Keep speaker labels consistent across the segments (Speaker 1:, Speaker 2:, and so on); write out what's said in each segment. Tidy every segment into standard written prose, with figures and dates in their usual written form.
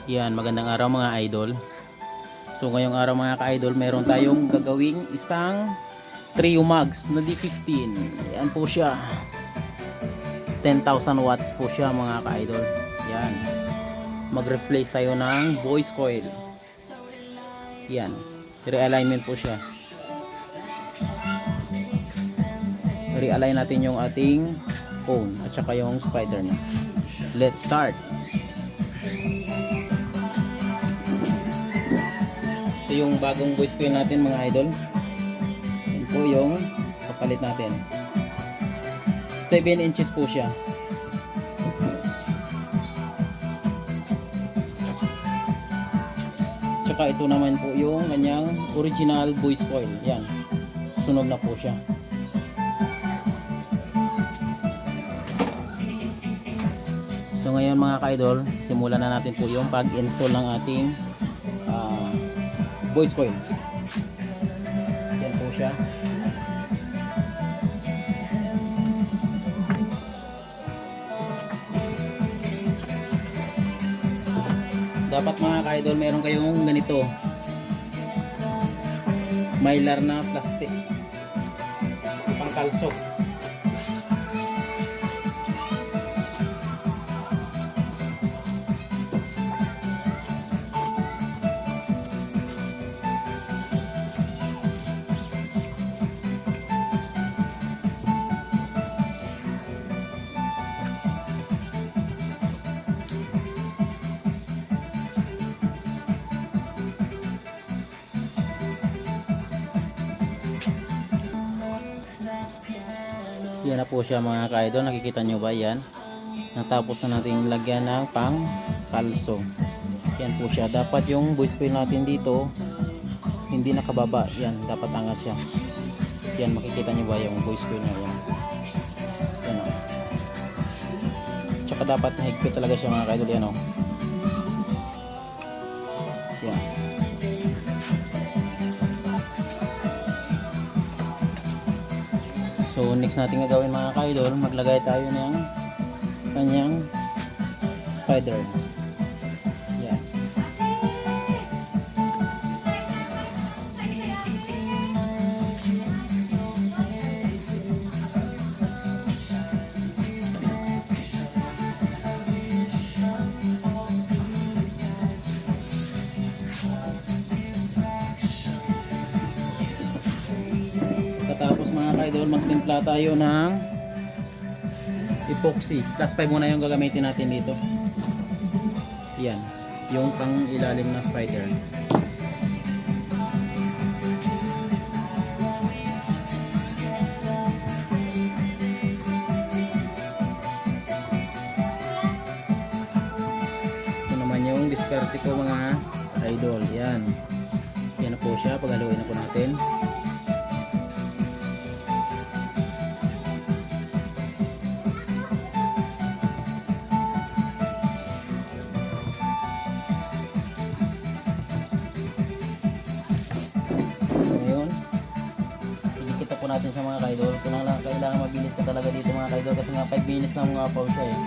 Speaker 1: Yan, magandang araw mga idol. So ngayong araw mga ka-idol, meron tayong gagawing isang trio mags na D15. Yan po siya. 10,000 watts po siya mga ka-idol. Yan. Mag-replace tayo ng voice coil. Yan. Realignment po siya. Realign natin yung ating phone at saka yung spider niya. Let's start. Ito yung bagong voice coil natin mga idol. Yan po yung kapalit natin. 7 inches po siya. Tsaka ito naman po yung kanyang original voice coil. Yan. Sunog na po siya. So ngayon mga ka-idol, simulan na natin po yung pag-install ng ating voice coil. Yan po siya. Dapat mga ka-idol meron kayong ganito, mylar na plastic pang kalso. Yan na po siya mga ka-idol, nakikita nyo ba yan? Natapos na natin lagyan ng pang kalso. Yan po siya. Dapat yung voice coil natin dito hindi nakababa. Yan, dapat angat siya. Yan, makikita nyo ba yung voice coil na yan? Yan o. Tsaka dapat nahigpit talaga siya mga ka-idol. Yan o. Yan. So next natin gagawin mga ka-idol, maglagay tayo ng kanyang spider. Yan. Tapos mga ka-idol, magtimpla tayo ng epoxy. Class 5 muna yung gagamitin natin dito. Yan, yung pang ilalim na spider. Ito naman yung diskarte ko mga idol. Yan. Yan na po siya. Paghaluin na po natin. Natin sa mga ka-idol. Kailangan mabilis ka talaga dito mga ka-idol kasi nga 5 minutes lang mga pause siya eh.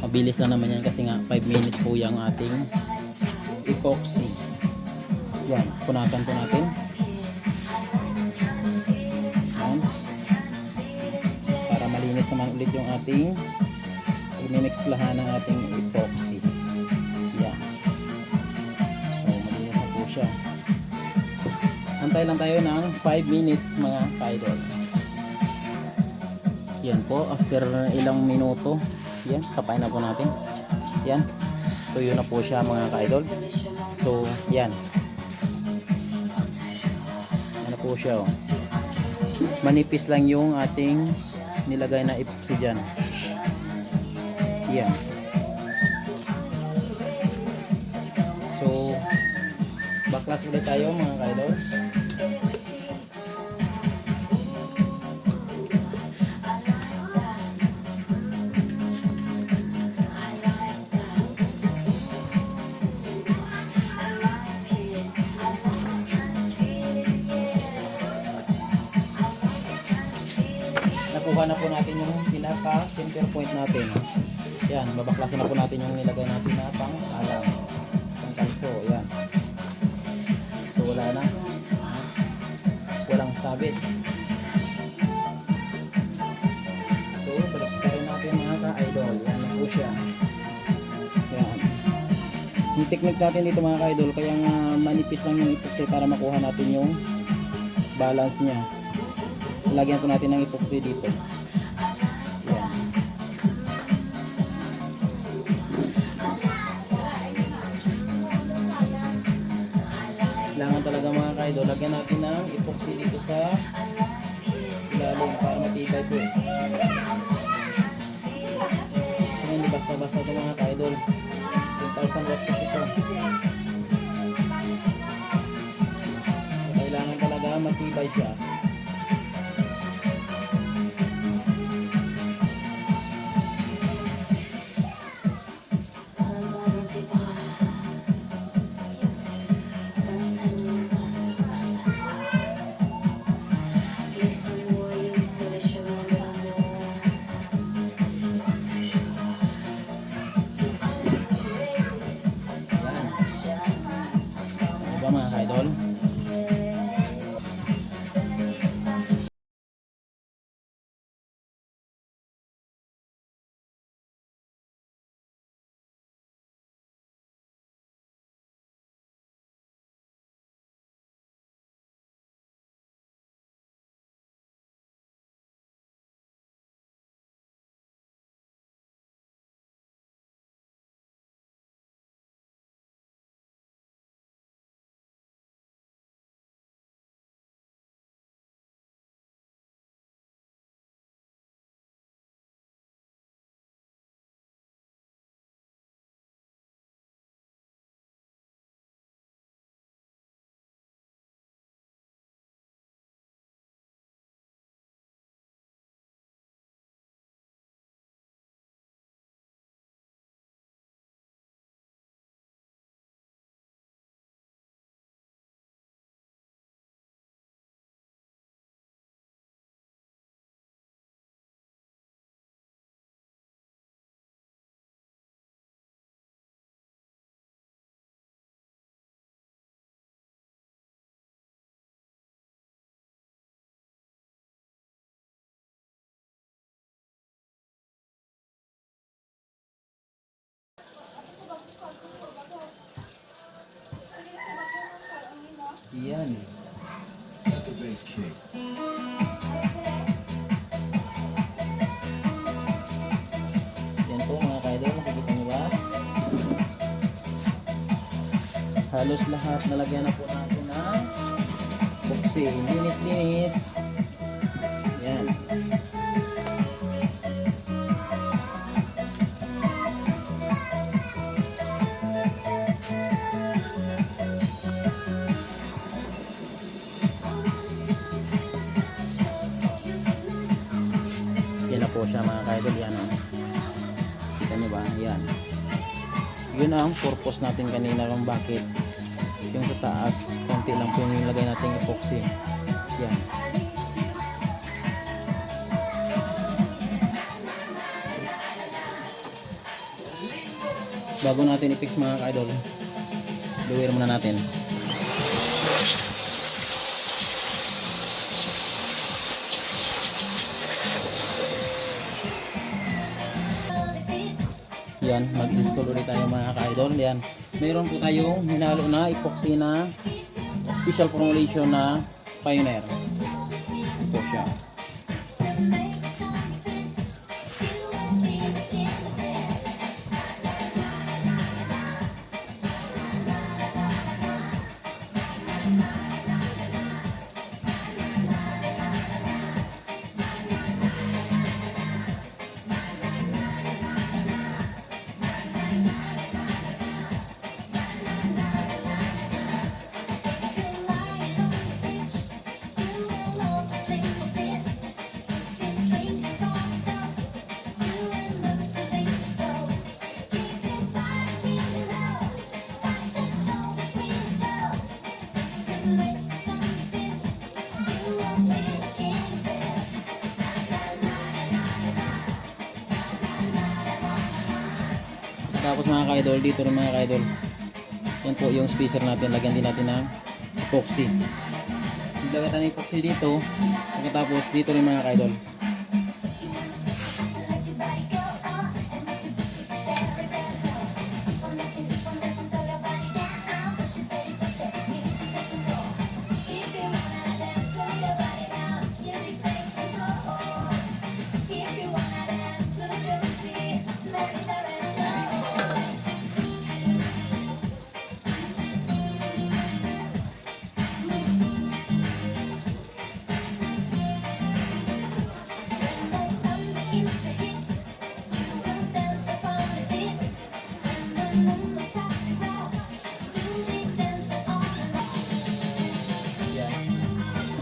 Speaker 1: Mabilis lang naman yan kasi nga 5 minutes po yung ating epoxy. Yan, punasan po natin. Yan. Para malinis naman ulit yung ating pag-mixlahan ng ating epoxy. Yan. So, malinis na po siya. Antay lang tayo ng 5 minutes mga ka-idol. Yan po, after ilang minuto, yan, tapain na po natin. Yan, tuyo na po siya mga ka-idol. So, yan. Ano po siya, oh. Manipis lang yung ating nilagay na epoxy dyan. Yan. So, backlash ulit tayo mga ka-idol. Nakuha na po natin yung pinaka center point natin. Yan, babaklasin na po natin yung nilagay natin na pang alam, pang kalso. Yan. So wala na, walang sabit. So balik pa rin natin mga ka-idol. Yan na po siya. Yan. Yung technique natin dito mga ka-idol, kaya nga manipis lang yung epoxy para makuha natin yung balance nya. Lagyan po natin ng epoxy dito. Yan. Kailangan talaga mga ka-idol, lagyan natin ng epoxy dito sa ilalim para matibay po. So, hindi basta-basta ito mga ka-idol. 10,000 watts ito. So, kailangan talaga matibay siya. Mga ka-idol, yan. Yan po mga ka-idol, makikita nyo ba? Halos lahat nalagyan na po natin ng epoxy. Linis-linis. Yan. Yan na po siya mga ka-idol. Yan o. Kita nyo ba? Yan. Yun ang purpose natin kanina kung bakit yung sa taas konti lang po yung nilagay natin epoxy. Yan. Bago natin i-fix mga ka-idol, luwir muna natin. Yan, mag-install ulit tayo mga ka-idol. Yan, meron po tayong hinalo na epoxy na special formulation na Pioneer. Ito siya. Tapos mga ka-idol, dito rin mga ka-idol, yan po yung spacer natin. Lagyan din natin ng epoxy. Lagyan natin ng epoxy dito. Pagkatapos dito rin mga ka-idol.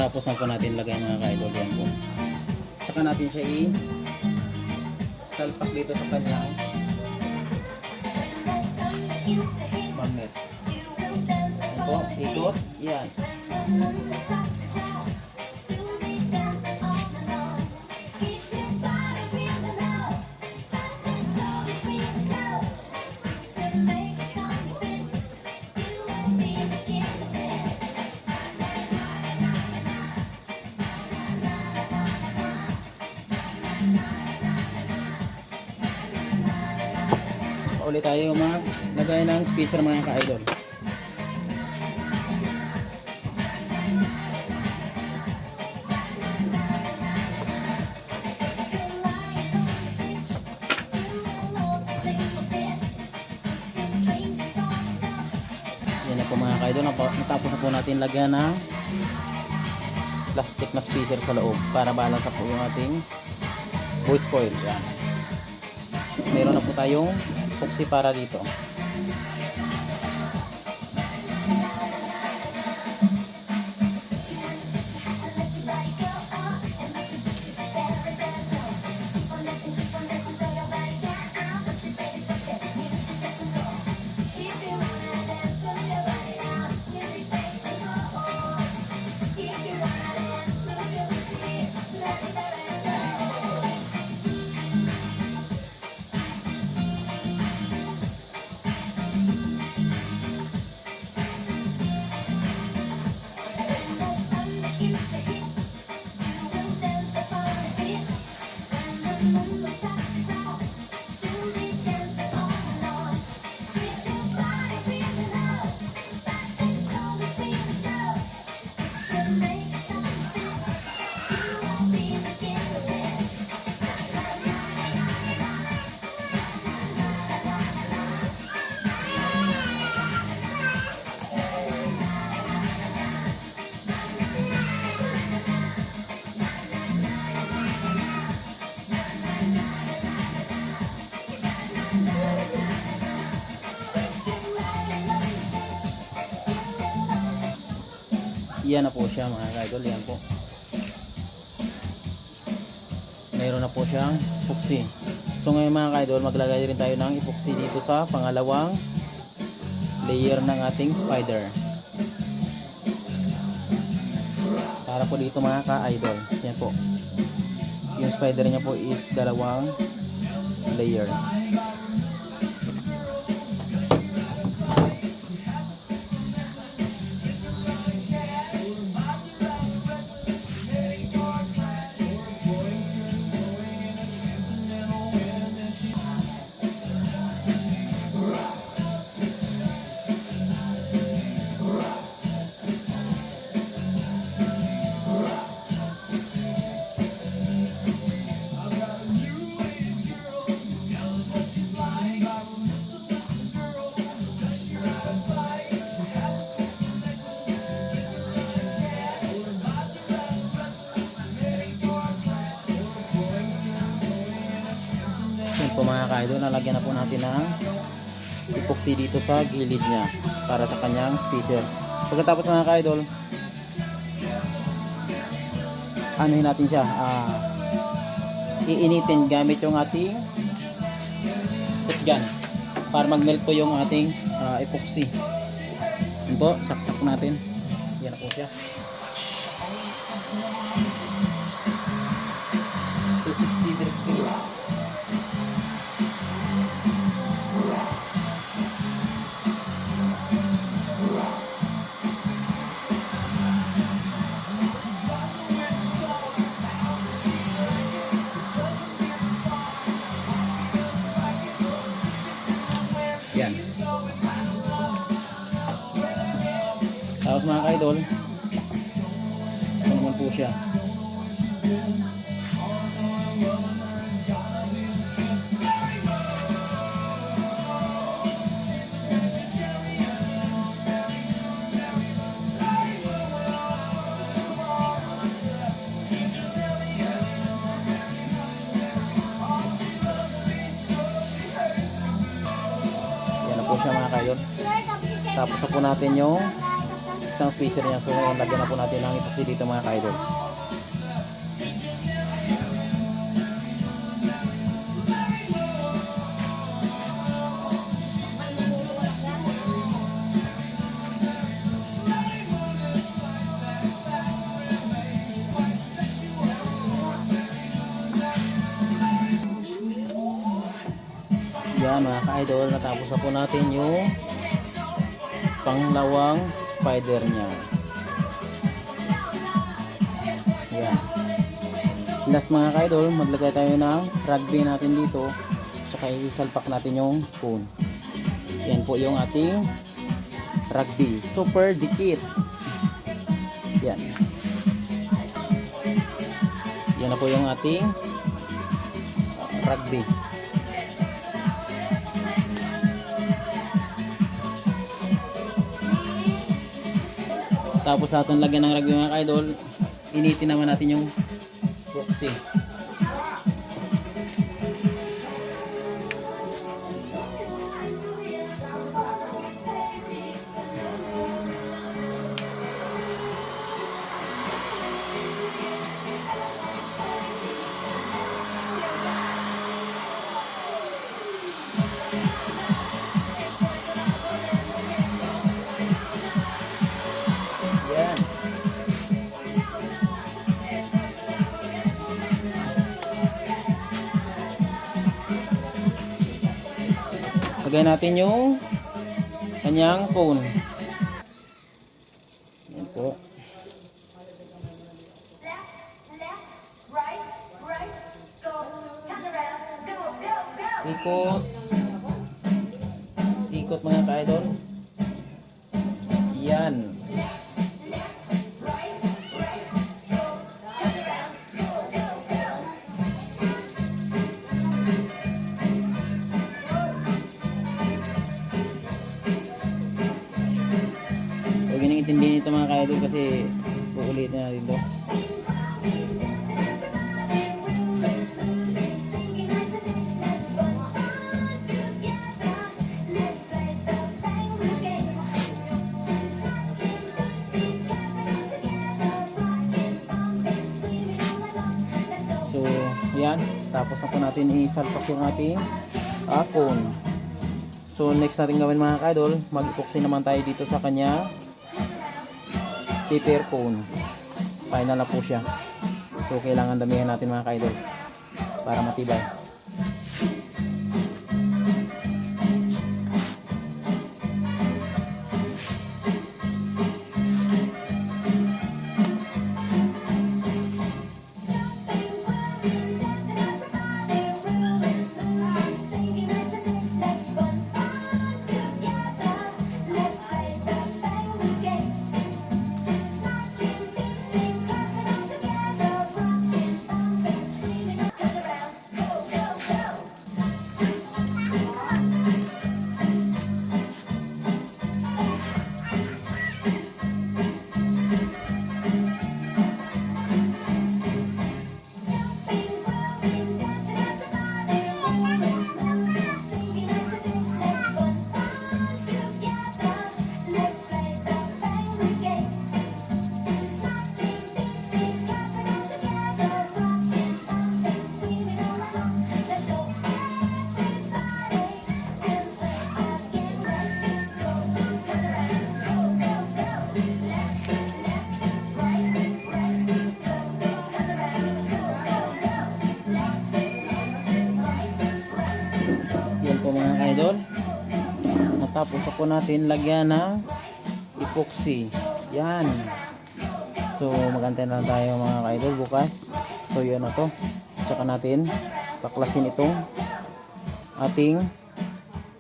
Speaker 1: Tapos na po natin lagay mga ka-idol, yan po. Saka natin siya salpak dito sa kanyang magnet. Yan po, ikot, yan. Ulit tayo maglagay ng spacer mga ka-idol. Yan na po mga ka-idol. Natapos na po natin lagyan ng plastic na spacer sa loob para balance po yung ating voice coil. Yan. Meron na po tayong epoxy para dito. Yan na po siya mga ka-idol. Yan po. Mayroon na po siyang epoxy. So ngayon mga ka-idol, maglagay rin tayo ng epoxy dito sa pangalawang layer ng ating spider. Para po dito mga ka-idol. Yan po. Yung spider niya po is dalawang layer. mga ka-idol, nalagyan na po natin ng epoxy dito sa gilid niya para sa kanyang spacer. Pagkatapos mga ka-idol, anuhin natin siya, iinitin gamit yung ating heat gun para mag-melt po yung ating epoxy. Yun po, saksak natin. Yan na po siya. 260 degrees. Yan. Tapos mga ka-idol, ito naman po siya. Yan na po siya mga ka-idol. Tapos na po natin yung isang spacer niya. So lagyan na po natin ng epoxy dito mga ka-idol. Yan mga ka-idol, natapos na po natin yung panglawang spider niya. Yan. Last mga ka-idol, maglagay tayo ng rugby natin dito. Tsaka isalpak natin yung cone. Yan po yung ating rugby. Super dikit. Yan. Yan na po yung ating rugby. Tapos natin lagyan ng rugby mga ka-idol, initin naman natin yung epoxy. Yan. Lagay natin yung kanyang cone. Yan po. Ikot. Ikot mga ka-idol. Yan. Huwag nang intindihin ito mga ka-idol kasi uulitin natin ito. So, yan. Tapos na po natin isalpak yung ating cone. So, next natin gawin mga ka-idol, mag-epoxy naman tayo dito sa kanya paper cone. Final na po siya. So, kailangan damihan natin mga ka-idol para matibay. Tapos ako natin lagyan ng epoxy. Yan. So magantay na lang tayo mga ka-idol bukas. So yun na to. Tsaka natin baklasin itong ating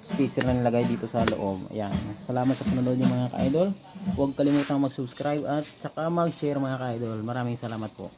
Speaker 1: spacer na nilagay dito sa loob. Ayan. Salamat sa panonood niyo mga ka-idol. Huwag kalimutang mag-subscribe at tsaka mag-share mga ka-idol. Maraming salamat po.